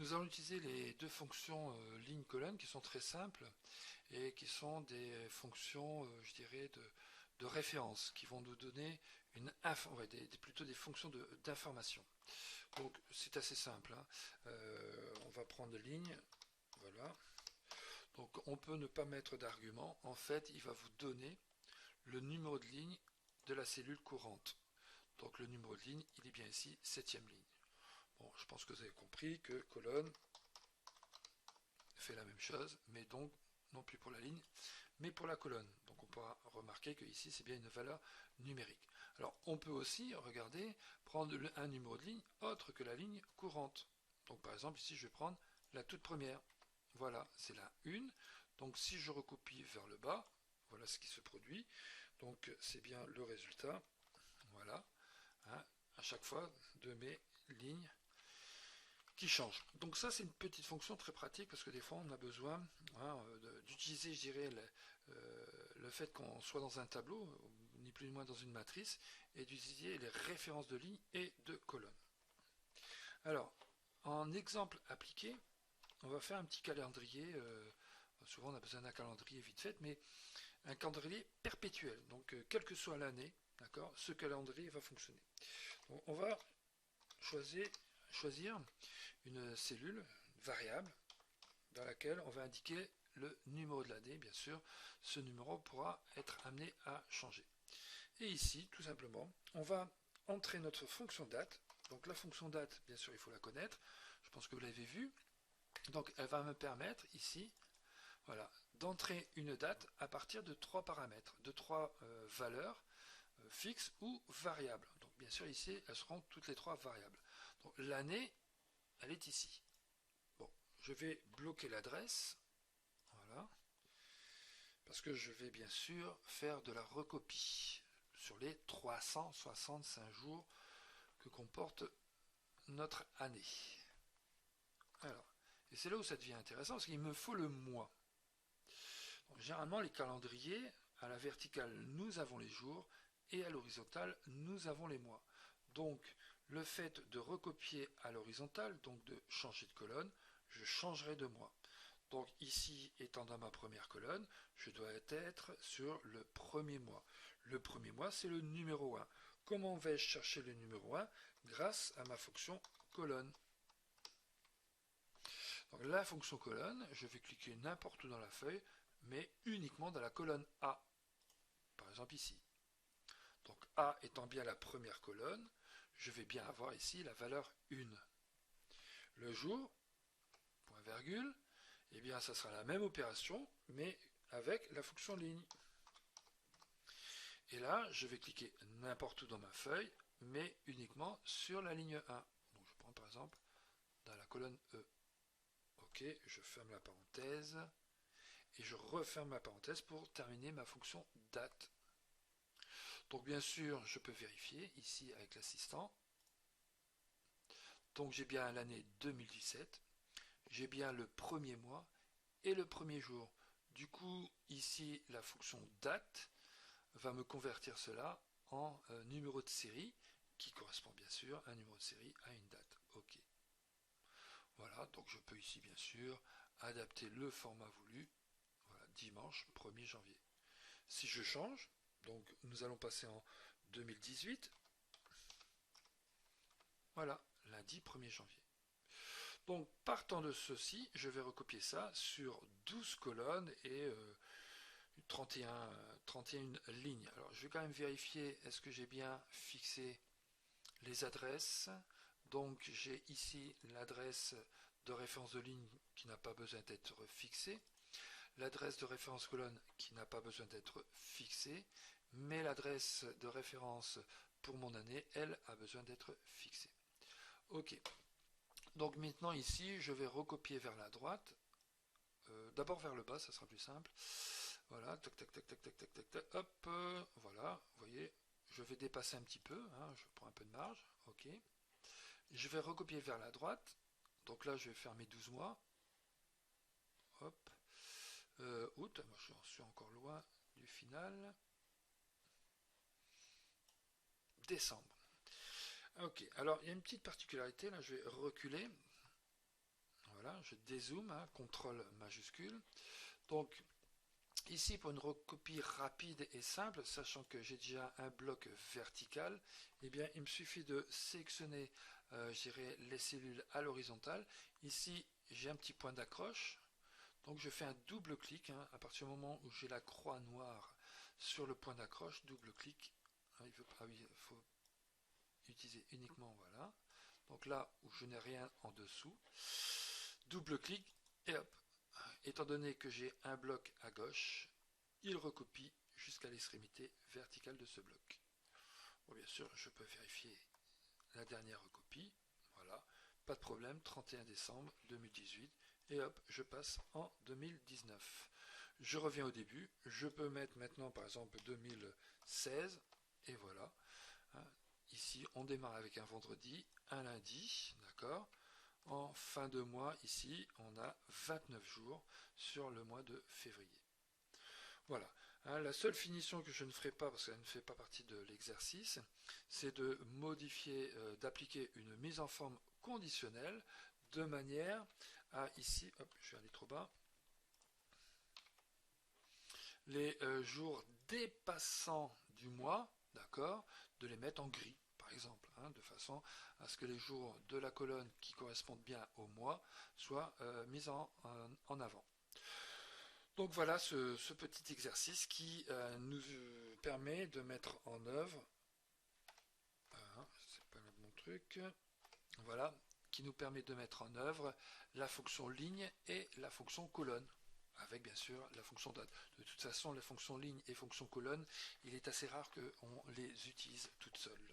Nous allons utiliser les deux fonctions ligne-colonne qui sont très simples et qui sont des fonctions, je dirais, de référence qui vont nous donner plutôt des fonctions d'information. Donc c'est assez simple, hein. On va prendre ligne, voilà. Donc on peut ne pas mettre d'argument. En fait, il va vous donner le numéro de ligne de la cellule courante. Donc le numéro de ligne, il est bien ici, septième ligne. Bon, je pense que vous avez compris que colonne fait la même chose, mais donc non plus pour la ligne, mais pour la colonne. Donc on pourra remarquer que ici c'est bien une valeur numérique. Alors on peut aussi, regardez, prendre un numéro de ligne autre que la ligne courante. Donc par exemple ici je vais prendre la toute première. Voilà, c'est la 1. Donc si je recopie vers le bas, voilà ce qui se produit. Donc c'est bien le résultat. Voilà, hein, à chaque fois de mes lignes qui change. Donc ça c'est une petite fonction très pratique parce que des fois on a besoin, hein, d'utiliser, je dirais, le fait qu'on soit dans un tableau, ni plus ni moins dans une matrice, et d'utiliser les références de lignes et de colonnes. Alors, en exemple appliqué, on va faire un petit calendrier. Souvent on a besoin d'un calendrier vite fait, mais un calendrier perpétuel. Donc quelle que soit l'année, d'accord, ce calendrier va fonctionner. Donc, on va choisir une cellule, une variable, dans laquelle on va indiquer le numéro de l'année, bien sûr. Ce numéro pourra être amené à changer. Et ici, tout simplement, on va entrer notre fonction date. Donc la fonction date, bien sûr, il faut la connaître. Je pense que vous l'avez vu. Donc elle va me permettre ici, voilà, d'entrer une date à partir de trois paramètres, de trois valeurs fixes ou variables. Donc bien sûr ici, elles seront toutes les trois variables. Donc l'année, elle est ici. Bon, je vais bloquer l'adresse, voilà, parce que je vais bien sûr faire de la recopie sur les 365 jours que comporte notre année. Alors, et c'est là où ça devient intéressant, parce qu'il me faut le mois. Donc, généralement, les calendriers, à la verticale, nous avons les jours, et à l'horizontale, nous avons les mois. Donc, le fait de recopier à l'horizontale, donc de changer de colonne, je changerai de mois. Donc ici, étant dans ma première colonne, je dois être sur le premier mois. Le premier mois, c'est le numéro 1. Comment vais-je chercher le numéro 1? Grâce à ma fonction colonne. Donc la fonction colonne, je vais cliquer n'importe où dans la feuille, mais uniquement dans la colonne A. Par exemple ici. Donc A étant bien la première colonne, je vais bien avoir ici la valeur 1. Le jour, point virgule, eh bien ça sera la même opération, mais avec la fonction ligne. Et là, je vais cliquer n'importe où dans ma feuille, mais uniquement sur la ligne 1. Donc je prends par exemple dans la colonne E. Ok, je ferme la parenthèse et je referme ma parenthèse pour terminer ma fonction date. Donc bien sûr, je peux vérifier ici avec l'assistant. Donc j'ai bien l'année 2017, j'ai bien le premier mois et le premier jour. Du coup, ici, la fonction date va me convertir cela en numéro de série qui correspond bien sûr à un numéro de série à une date. Ok. Voilà, donc je peux ici bien sûr adapter le format voulu. Voilà, dimanche 1er janvier. Si je change, donc nous allons passer en 2018. Voilà, lundi 1er janvier. Donc partant de ceci, je vais recopier ça sur 12 colonnes et 31 lignes. Alors je vais quand même vérifier, est-ce que j'ai bien fixé les adresses. Donc j'ai ici l'adresse de référence de ligne qui n'a pas besoin d'être fixée, l'adresse de référence colonne qui n'a pas besoin d'être fixée, mais l'adresse de référence pour mon année, elle, a besoin d'être fixée. Ok. Donc maintenant ici, je vais recopier vers la droite. D'abord vers le bas, ça sera plus simple. Voilà, tac, tac, tac, tac, tac, tac, tac, tac, hop, voilà, vous voyez, je vais dépasser un petit peu, hein, je prends un peu de marge, ok. Je vais recopier vers la droite, donc là je vais faire mes 12 mois, hop, août, moi je suis encore loin du final, décembre. Ok, alors il y a une petite particularité, là je vais reculer, voilà, je dézoome, hein, CTRL majuscule. Donc ici, pour une recopie rapide et simple, sachant que j'ai déjà un bloc vertical, eh bien, il me suffit de sélectionner, je dirais, les cellules à l'horizontale. Ici, j'ai un petit point d'accroche. Donc, je fais un double clic, hein, à partir du moment où j'ai la croix noire sur le point d'accroche, double clic. Ah, oui, il faut utiliser uniquement, voilà. Donc là où je n'ai rien en dessous, double clic et hop. Étant donné que j'ai un bloc à gauche, il recopie jusqu'à l'extrémité verticale de ce bloc. Bon, bien sûr, je peux vérifier la dernière recopie. Voilà, pas de problème, 31 décembre 2018. Et hop, je passe en 2019. Je reviens au début. Je peux mettre maintenant, par exemple, 2016. Et voilà. Hein, ici, on démarre avec un vendredi, un lundi. D'accord. En fin de mois, ici, on a 29 jours sur le mois de février. Voilà. Hein, la seule finition que je ne ferai pas, parce qu'elle ne fait pas partie de l'exercice, c'est de modifier, d'appliquer une mise en forme conditionnelle de manière à ici, hop, je vais aller trop bas, les jours dépassants du mois, d'accord, de les mettre en gris, par exemple, hein, de façon à ce que les jours de la colonne qui correspondent bien au mois soient mis en avant. Donc voilà ce petit exercice qui nous permet de mettre en œuvre, c'est pas le bon truc, voilà, qui nous permet de mettre en œuvre la fonction ligne et la fonction colonne, avec bien sûr la fonction date. De toute façon, les fonctions ligne et fonction colonne, il est assez rare qu'on les utilise toutes seules.